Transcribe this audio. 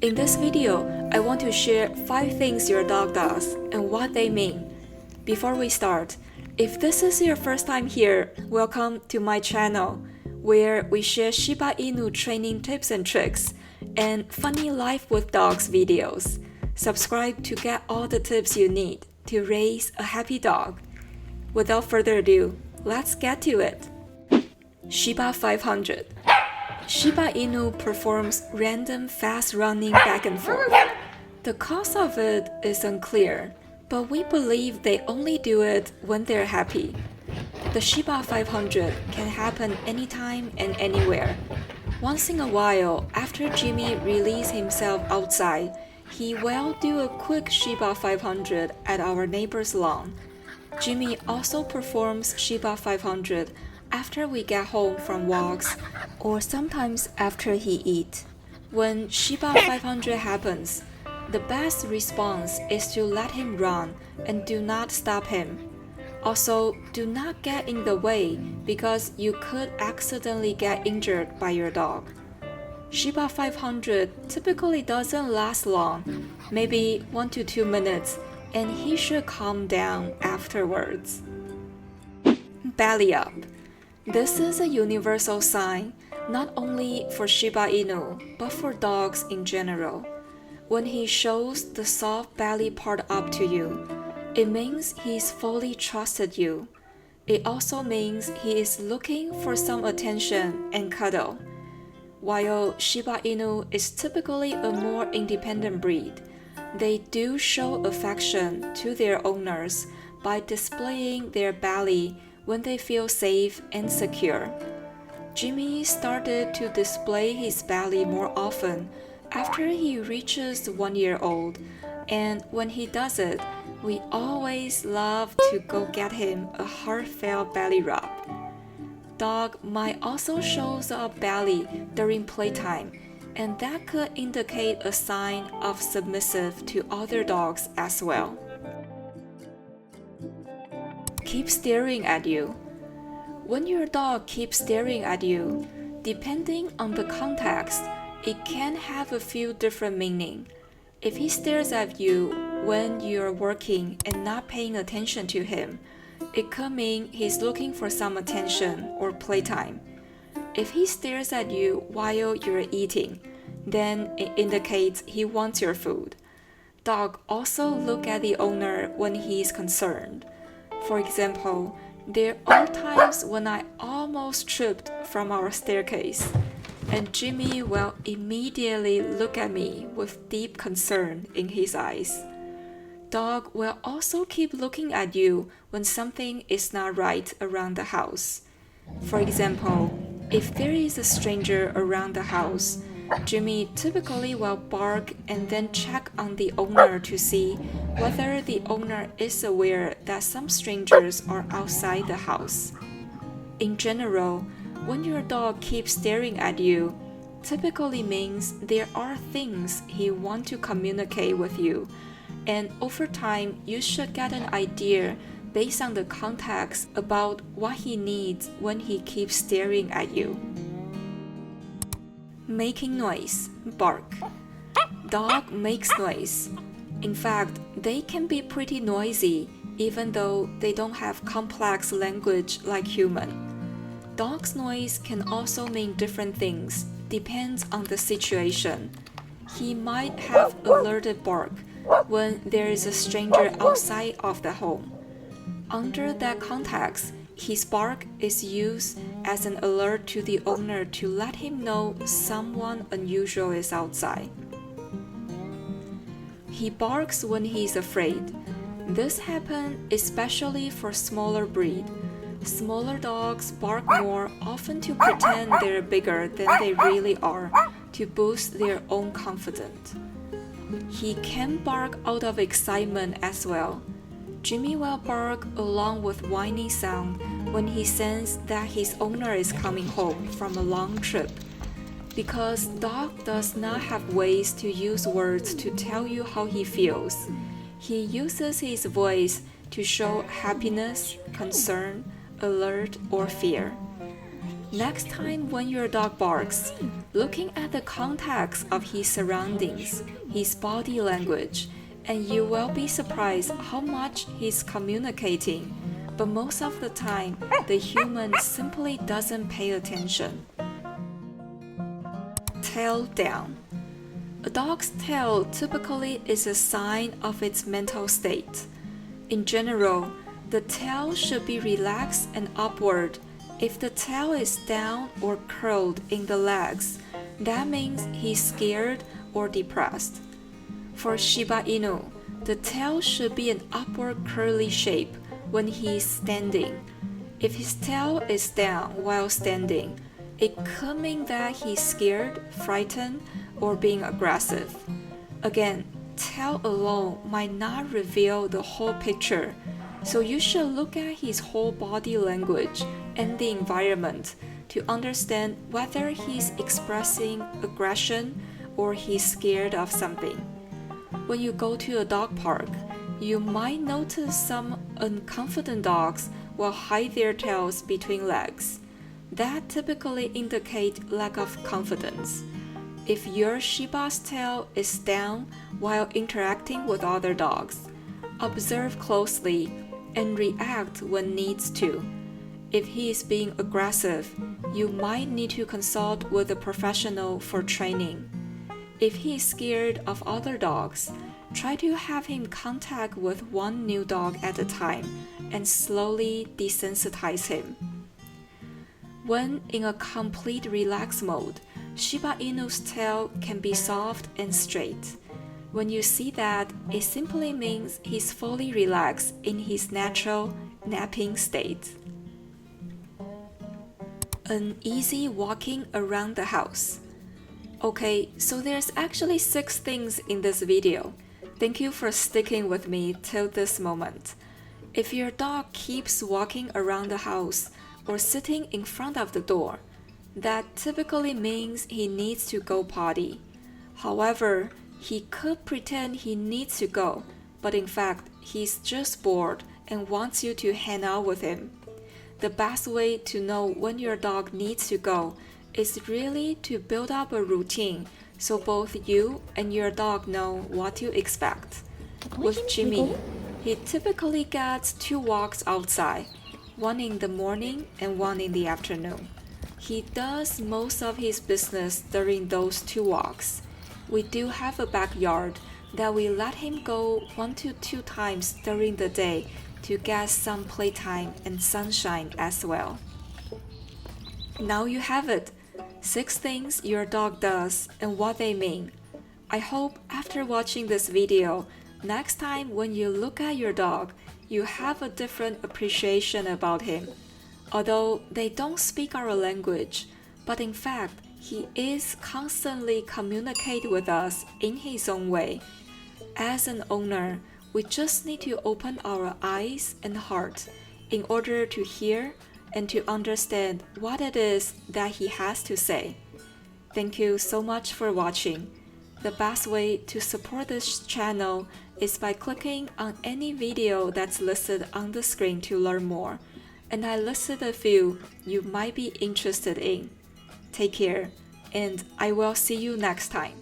In this video, I want to share 5 things your dog does and what they mean. Before we start, if this is your first time here, welcome to my channel, where we share Shiba Inu training tips and tricks and funny life with dogs videos. Subscribe to get all the tips you need to raise a happy dog. Without further ado, let's get to it. Shiba 500. Shiba Inu performs random fast running back and forth. The cause of it is unclear, but we believe they only do it when they're happy. The Shiba 500 can happen anytime and anywhere. Once in a while, after Jimmy releases himself outside, he will do a quick Shiba 500 at our neighbor's lawn. Jimmy also performs Shiba 500 after we get home from walks, or sometimes after he eats. When Shiba 500 happens, the best response is to let him run and do not stop him. Also, do not get in the way because you could accidentally get injured by your dog. Shiba 500 typically doesn't last long, maybe 1 to 2 minutes, and he should calm down afterwards. Belly up. This is a universal sign, not only for Shiba Inu, but for dogs in general. When he shows the soft belly part up to you, it means he's fully trusted you. It also means he is looking for some attention and cuddle. While Shiba Inu is typically a more independent breed, they do show affection to their owners by displaying their belly when they feel safe and secure. Jimmy started to display his belly more often after he reaches 1 year old, and when he does it, we always love to go get him a heartfelt belly rub. Dog might also show a belly during playtime, and that could indicate a sign of submissive to other dogs as well. Keep staring at you. When your dog keeps staring at you, depending on the context, it can have a few different meanings. If he stares at you when you're working and not paying attention to him, it could mean he's looking for some attention or playtime. If he stares at you while you're eating, then it indicates he wants your food. Dog also look at the owner when he's concerned. For example, there are times when I almost tripped from our staircase, and Jimmy will immediately look at me with deep concern in his eyes. Dog will also keep looking at you when something is not right around the house. For example, if there is a stranger around the house, Jimmy typically will bark and then check on the owner to see whether the owner is aware that some strangers are outside the house. In general, when your dog keeps staring at you, typically means there are things he wants to communicate with you, and over time you should get an idea based on the context about what he needs when he keeps staring at you. Making noise, bark. Dog makes noise. In fact, they can be pretty noisy even though they don't have complex language like human. Dog's noise can also mean different things, depends on the situation. He might have alerted bark when there is a stranger outside of the home. Under that context, his bark is used as an alert to the owner to let him know someone unusual is outside. He barks when he's afraid. This happens especially for smaller breed. Smaller dogs bark more often to pretend they're bigger than they really are, to boost their own confidence. He can bark out of excitement as well. Jimmy will bark along with whiny sound when he senses that his owner is coming home from a long trip. Because dog does not have ways to use words to tell you how he feels, he uses his voice to show happiness, concern, alert, or fear. Next time when your dog barks, looking at the context of his surroundings, his body language, and you will be surprised how much he's communicating. But most of the time, the human simply doesn't pay attention. Tail down. A dog's tail typically is a sign of its mental state. In general, the tail should be relaxed and upward. If the tail is down or curled in the legs, that means he's scared or depressed. For Shiba Inu, the tail should be an upward curly shape when he is standing. If his tail is down while standing, it could mean that he's scared, frightened, or being aggressive. Again, tail alone might not reveal the whole picture, so you should look at his whole body language and the environment to understand whether he's expressing aggression or he's scared of something. When you go to a dog park, you might notice some unconfident dogs will hide their tails between legs. That typically indicates lack of confidence. If your Shiba's tail is down while interacting with other dogs, observe closely and react when needs to. If he is being aggressive, you might need to consult with a professional for training. If he is scared of other dogs, try to have him contact with one new dog at a time and slowly desensitize him. When in a complete relaxed mode, Shiba Inu's tail can be soft and straight. When you see that, it simply means he's fully relaxed in his natural napping state. Uneasy walking around the house. Okay, so there's actually 6 things in this video. Thank you for sticking with me till this moment. If your dog keeps walking around the house or sitting in front of the door, that typically means he needs to go potty. However, he could pretend he needs to go, but in fact, he's just bored and wants you to hang out with him. The best way to know when your dog needs to go is really to build up a routine so both you and your dog know what to expect. With Jimmy, he typically gets 2 walks outside, one in the morning and one in the afternoon. He does most of his business during those 2 walks. We do have a backyard that we let him go 1 to 2 times during the day to get some playtime and sunshine as well. Now you have it, 6 things your dog does and what they mean. I hope after watching this video, next time when you look at your dog, you have a different appreciation about him. Although they don't speak our language, but in fact, he is constantly communicating with us in his own way. As an owner, we just need to open our eyes and heart in order to hear and to understand what it is that he has to say. Thank you so much for watching. The best way to support this channel is by clicking on any video that's listed on the screen to learn more, and I listed a few you might be interested in. Take care, and I will see you next time.